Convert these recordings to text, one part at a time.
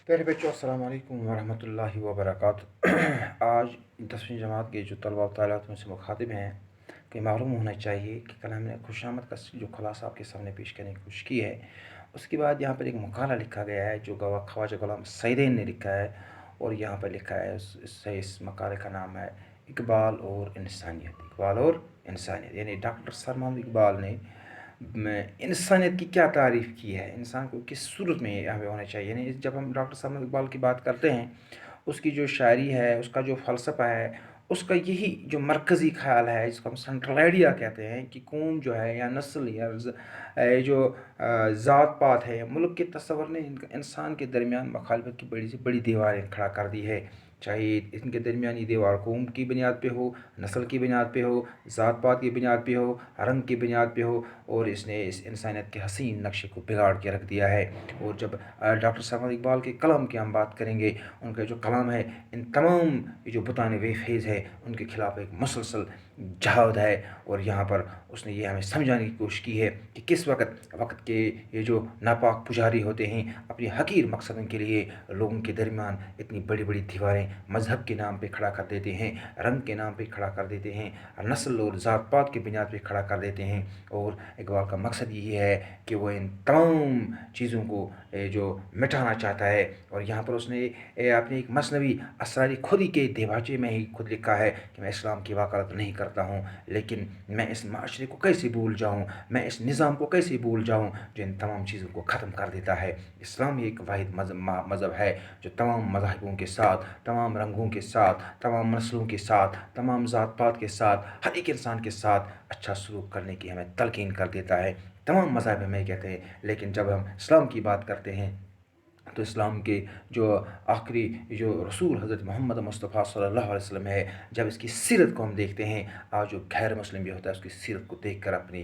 प्यारे बच्चों अस्सलाम वालेकुम वरहमतुल्लाहि वबरकातुहू। आज 10वीं जमात के जो तलबा व तालिबात उनसे मुखातिब हैं कि मालूम होना चाहिए कि कल हमने खुशामद का जो खुलासा आपके सामने पेश करने की कोशिश की है। उसके बाद यहाँ पर एक मकाला लिखा गया है जो ख्वाजा गुलाम सैदैन ने लिखा है, और यहाँ पर लिखा है इस मकाले का नाम है इकबाल और इंसानियत। इकबाल और इंसानियत यानी डॉक्टर सर मोहम्मद इकबाल ने इंसानियत की क्या तारीफ़ की है, इंसान को किस सूरत में हमें होना चाहिए। यानी जब हम डॉक्टर साहब इकबाल की बात करते हैं, उसकी जो शायरी है, उसका जो फ़लसफ़ा है, उसका यही जो मरकज़ी ख़्याल है जिसको हम सेंट्रल आइडिया कहते हैं कि कौम जो है या नस्ल या जो ज़ात पात है, मुल्क के तसव्वुर ने इंसान के दरमियान मुखालफत की बड़ी से बड़ी दीवारें खड़ा कर दी है। चाहे इनके दरमियानी दीवार कौम की बुनियाद पे हो, नस्ल की बुनियाद पे हो, ज़ात पात की बुनियाद पे हो, रंग की बुनियाद पे हो, और इसने इस इंसानियत के हसीन नक्शे को बिगाड़ के रख दिया है। और जब डॉक्टर साहब इकबाल के कलम की हम बात करेंगे, उनका जो कलम है इन तमाम जो बुतान बेफेज़ है उनके खिलाफ एक मुसलसल जहाद है। और यहाँ पर उसने ये हमें समझाने की कोशिश की है कि किस वक्त के ये जो नापाक पुजारी होते हैं अपनी हकीर मकसदों के लिए लोगों के दरमियान इतनी बड़ी बड़ी दीवारें मज़हब के नाम पे खड़ा कर देते हैं, रंग के नाम पे खड़ा कर देते हैं, नस्ल और ज़ात पात की बुनियाद पे खड़ा कर देते हैं। और इकबाल का मकसद यही है कि वो इन तमाम चीज़ों को जो मिटाना चाहता है। और यहाँ पर उसने अपनी एक मसनवी असरारी खुद ही के देवाचे में ही खुद लिखा है कि मैं इस्लाम की वकालत नहीं करता हूँ, लेकिन मैं इस माशरे को कैसे भूल जाऊँ, मैं इस निज़ाम को कैसे भूल जाऊँ जो इन तमाम चीज़ों को ख़त्म कर देता है। इस्लाम ही एक वाहिद मज़हब है जो तमाम मज़ाहिबों के साथ, तमाम रंगों के साथ, तमाम नस्लों के साथ, तमाम ज़ात पात के साथ, हर एक इंसान के साथ अच्छा सलूक करने की हमें तलकीन कर देता है। तमाम मज़ाहिब हमें कहते हैं, लेकिन जब हम इस्लाम की बात करते हैं तो इस्लाम के जो आखिरी जो रसूल हज़रत मोहम्मद मुस्तफ़ा सल्लल्लाहु अलैहि वसल्लम है, जब इसकी सीरत को हम देखते हैं, आज जो गैर मुस्लिम भी होता है उसकी सीरत को देखकर अपनी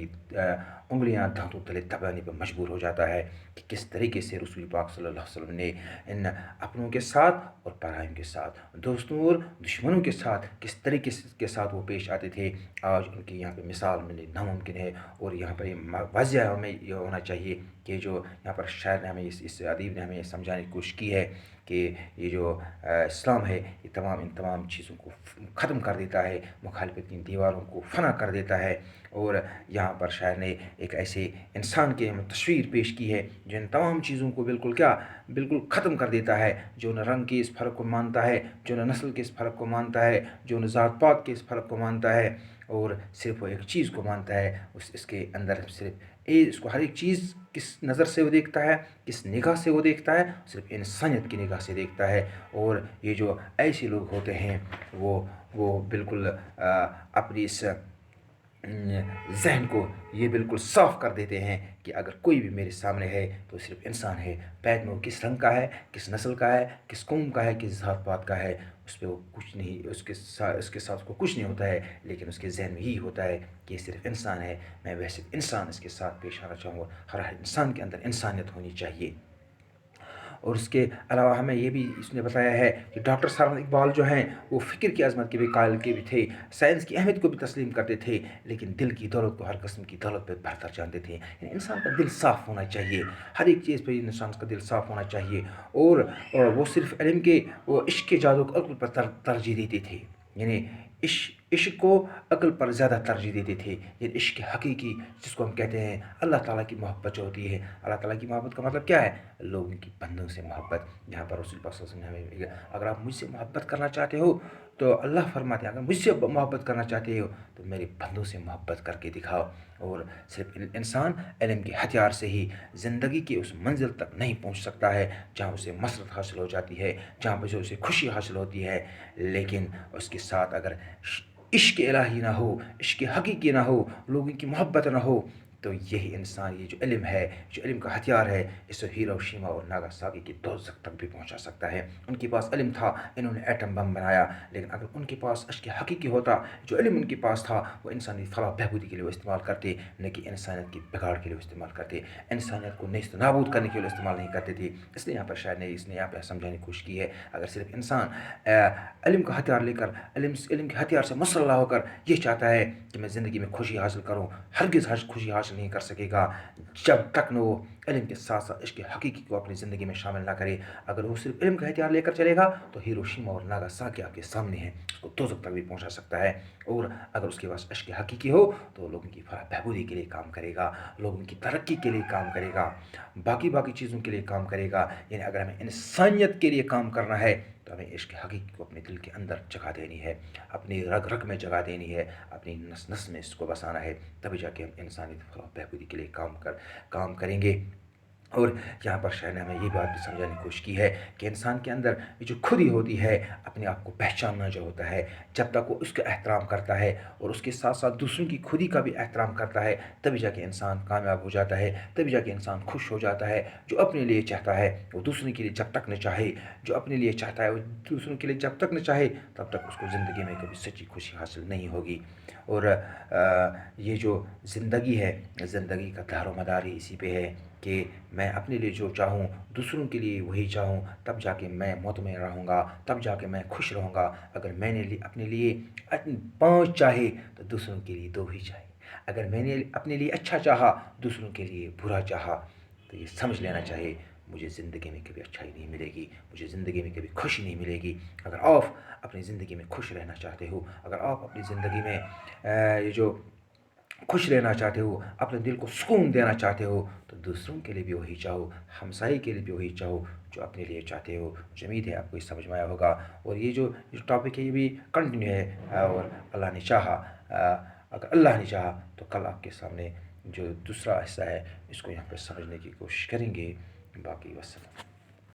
उंगलियां दांतों तले दबाने पर मजबूर हो जाता है कि किस तरीके से रसूल पाक सल्लल्लाहु अलैहि वसल्लम ने इन अपनों के साथ और परायों के साथ, दोस्तों और दुश्मनों के साथ किस तरीके के साथ वो पेश आते थे। आज उनकी यहाँ पर मिसाल मिलनी नामुमकिन है। और यहाँ पर ये वाज़ह हमें ये होना चाहिए कि जो यहाँ पर शायर ने हमें इस अदीब ने हमें समझाने की कोशिश की है कि ये जो इस्लाम है ये इन तमाम चीज़ों को ख़त्म कर देता है, मुखालिफत की दीवारों को फना कर देता है। और यहाँ पर शायर ने एक ऐसे इंसान की हमें तस्वीर पेश की है जो इन तमाम चीज़ों को बिल्कुल ख़त्म कर देता है, जो न रंग के इस फ़र्क को मानता है, जो न नस्ल के इस फ़र्क को मानता है, जो न ज़ात पात के इस फ़र्क को मानता है, और सिर्फ वो एक चीज़ को मानता है, इसके अंदर सिर्फ इसको हर एक चीज़ किस नज़र से वो देखता है, किस निगाह से वो देखता है, सिर्फ इंसानियत की निगाह से देखता है। और ये जो ऐसे लोग होते हैं वो बिल्कुल अपनी इस ज़हन को ये बिल्कुल साफ़ कर देते हैं कि अगर कोई भी मेरे सामने है तो सिर्फ इंसान है, पैद में वो किस रंग का है, किस नस्ल का है, किस कौम का है, किस ज़ात पात का है, उस पर वो कुछ नहीं, उसके साथ उसको कुछ नहीं होता है, लेकिन उसके जहन में यही होता है कि ये सिर्फ इंसान है, मैं वैसे इंसान इसके साथ पेश आना चाहूँगा। हर इंसान के अंदर इंसानियत होनी चाहिए। और उसके अलावा हमें ये भी इसने बताया है कि डॉक्टर साहब इकबाल जो हैं वो फ़िक्र की अज़मत के भी कायल के भी थे, साइंस की अहमियत को भी तस्लीम करते थे, लेकिन दिल की दौलत को हर किस्म की दौलत पे बरतर जानते थे। यानी इंसान का दिल साफ़ होना चाहिए, हर एक चीज़ पे इंसान का दिल साफ़ होना चाहिए। और वो सिर्फ इल्म के वो इश्क के जादू को अक्ल पर तरजीह देते थे। यानी इश्क को अक्ल पर ज़्यादा तरजीह देते थे। ये इश्क हकीकी जिसको हम कहते हैं अल्लाह ताला की मोहब्बत जो होती है, अल्लाह ताला की मोहब्बत का मतलब क्या है? लोगों की बंदों से मोहब्बत। यहाँ पर रसूल पाक सल्लल्लाहु अलैहि वसल्लम ने हमें अगर आप मुझसे मोहब्बत करना चाहते हो तो अल्लाह फरमाते हैं अगर मुझसे मोहब्बत करना चाहते हो तो मेरे बंदों से मोहब्बत करके दिखाओ। और सिर्फ इंसान इल्म के हथियार से ही ज़िंदगी की उस मंजिल तक नहीं पहुँच सकता है जहाँ उसे मसरत हासिल हो जाती है, जहाँ पर उसे खुशी हासिल होती है, लेकिन उसके साथ अगर इश्क इलाही ना हो, इश्क हकीकी ना हो, लोगों की मोहब्बत ना हो, तो यही इंसान ये जो इल्म है, जो इल्म का हथियार है, इसे हिरोशिमा और नागासाकी की दोज़ख तक भी पहुंचा सकता है। उनके पास इल्म था, इन्होंने एटम बम बनाया, लेकिन अगर उनके पास इश्क हकीकी होता, जो इल्म उनके पास था वो इंसानी फलाह बहबूदी के लिए वो इस्तेमाल करते, न कि इंसानियत की बिगाड़ के लिए इस्तेमाल करते, इंसानियत को नेस्त नाबूद करने के लिए इस्तेमाल नहीं करते थे। इसलिए यहाँ पर शायद इसने यहाँ पर समझाने की कोशिश की है अगर सिर्फ इंसान इल्म का हथियार लेकर इल्म के हथियार से मुसल्लह होकर ये चाहता है कि मैं ज़िंदगी में खुशी हासिल करूँ, हरगिज़ खुशी हासिल नहीं कर सकेगा जब तक न वो علم کے ساتھ ساتھ عشق حقیقی کو اپنی زندگی میں شامل نہ کرے، اگر وہ صرف علم کا ہتھیار لے کر چلے گا تو ہیروشیما اور ناگاساکی آپ کے سامنے ہے، اس کو دوزخ تک بھی پہنچا سکتا ہے۔ اور اگر اس کے پاس عشق حقیقی ہو تو وہ لوگوں کی فلاح بہبودی کے لیے کام کرے گا، لوگوں کی ترقی کے لیے کام کرے گا، باقی چیزوں کے لیے کام کرے گا۔ یعنی اگر ہمیں انسانیت کے لیے کام کرنا ہے تو ہمیں عشق حقیقی کو اپنے دل کے اندر جگہ دینی ہے، اپنی رگ رگ میں جگہ دینی ہے، اپنی نس نس میں اس کو بسانا ہے، تبھی جا کے ہم انسانیت فلاح بہبودی کے لیے کام کریں گے۔ اور یہاں پر شاعر نے ہمیں یہ بات بھی سمجھانے کی کوشش کی ہے کہ انسان کے اندر یہ جو خودی ہوتی ہے، اپنے آپ کو پہچاننا جو ہوتا ہے، جب تک وہ اس کا احترام کرتا ہے اور اس کے ساتھ ساتھ دوسروں کی خودی کا بھی احترام کرتا ہے، تبھی جا کے انسان کامیاب ہو جاتا ہے، تبھی جا کے انسان خوش ہو جاتا ہے۔ جو اپنے لیے چاہتا ہے وہ دوسروں کے لیے جب تک نہ چاہے، جو اپنے لیے چاہتا ہے وہ دوسروں کے لیے جب تک نہ چاہے، تب تک اس کو زندگی میں کبھی سچی خوشی حاصل نہیں ہوگی۔ اور یہ جو زندگی ہے، زندگی کا دار و مدار ہی اسی پہ ہے کہ میں اپنے لیے جو چاہوں دوسروں کے لیے وہی چاہوں، تب جا کے میں مطمئن رہوں گا، تب جا کے میں خوش رہوں گا۔ اگر میں نے اپنے لیے 5 چاہے تو دوسروں کے لیے 2 ہی چاہے، اگر میں نے اپنے لیے اچھا چاہا دوسروں کے لیے برا چاہا تو یہ سمجھ لینا چاہیے مجھے زندگی میں کبھی اچھائی نہیں ملے گی، مجھے زندگی میں کبھی خوشی نہیں ملے گی۔ اگر آپ اپنی زندگی میں خوش رہنا چاہتے ہو، اگر آپ اپنی زندگی میں یہ جو خوش رہنا چاہتے ہو، اپنے دل کو سکون دینا چاہتے ہو، تو دوسروں کے لیے بھی وہی چاہو، ہمسائے کے لیے بھی وہی چاہو جو اپنے لیے چاہتے ہو۔ مجھے امید ہے آپ کو یہ سمجھ میں آیا ہوگا، اور یہ جو ٹاپک ہے یہ بھی کنٹینیو ہے، اور اللہ نے چاہا اگر اللہ نے چاہا تو کل آپ کے سامنے جو دوسرا حصہ ہے اس کو یہاں پہ سمجھنے کی کوشش کریں گے۔ باقی وسلام۔